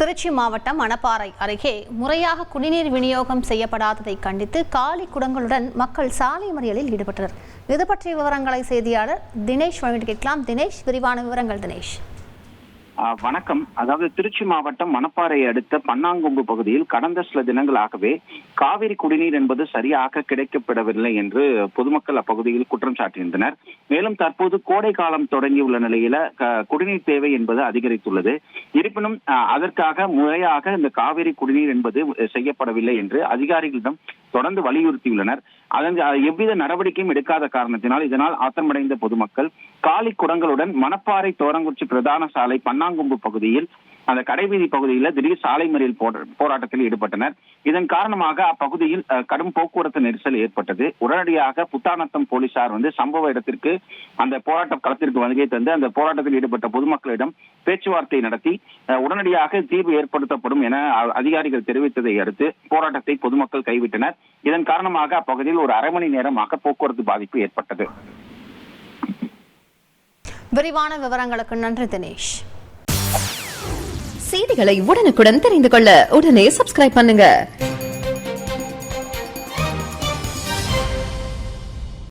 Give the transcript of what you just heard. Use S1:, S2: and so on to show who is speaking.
S1: திருச்சி மாவட்டம் மணப்பாறை அருகே முறையாக குடிநீர் விநியோகம் செய்யப்படாததை கண்டித்து காலி குடங்களுடன் மக்கள் சாலை மறியலில் ஈடுபட்டனர். இது பற்றிய விவரங்களை செய்தியாளர் தினேஷ் வழங்கிட்டு கேட்கலாம். தினேஷ், விரிவான விவரங்கள். தினேஷ்,
S2: வணக்கம். அதாவது திருச்சி மாவட்டம் மணப்பாறை அடுத்த பன்னாங்கொம்பு பகுதியில் கடந்த சில தினங்களாகவே காவிரி குடிநீர் என்பது சரியாக கிடைக்கப்படவில்லை என்று பொதுமக்கள் அப்பகுதியில் குற்றம் சாட்டியிருந்தனர். மேலும் தற்போது கோடை காலம் தொடங்கியுள்ள நிலையில குடிநீர் தேவை என்பது அதிகரித்துள்ளது. இருப்பினும் அதற்காக முறையாக இந்த காவிரி குடிநீர் என்பது செய்யப்படவில்லை என்று அதிகாரிகளிடம் தொடர்ந்து வலியுறுத்தியுள்ளனர். அதன் எவ்வித நடவடிக்கையும் எடுக்காத காரணத்தினால் இதனால் ஆத்திரமடைந்த பொதுமக்கள் காலி குடங்களுடன் மணப்பாறை தோரங்குறிச்சி பிரதான சாலை பன்னாங்கொம்பு பகுதியில் அந்த கடைவீதி பகுதியில் திடீர் சாலை மறியல் போராட்டத்தில் ஈடுபட்டனர். இதன் காரணமாக அப்பகுதியில் கடும் போக்குவரத்து நெரிசல் ஏற்பட்டது. உடனடியாக புத்தானத்தம் போலீசார் சம்பவ இடத்திற்கு அந்த போராட்ட களத்திற்கு வருகை தந்து அந்த போராட்டத்தில் ஈடுபட்ட பொதுமக்களிடம் பேச்சுவார்த்தை நடத்தி உடனடியாக தீர்வு ஏற்படுத்தப்படும் என அதிகாரிகள் தெரிவித்ததை அடுத்து போராட்டத்தை பொதுமக்கள் கைவிட்டனர். இதன் காரணமாக அப்பகுதியில் ஒரு அரை மணி நேரமாக போக்குவரத்து பாதிப்பு ஏற்பட்டது.
S1: விரிவான விவரங்களுக்கு நன்றி தினேஷ்.
S3: செய்திகளை உடனுக்குடன் தெரிந்து கொள்ள உடனே சப்ஸ்கிரைப் பண்ணுங்க.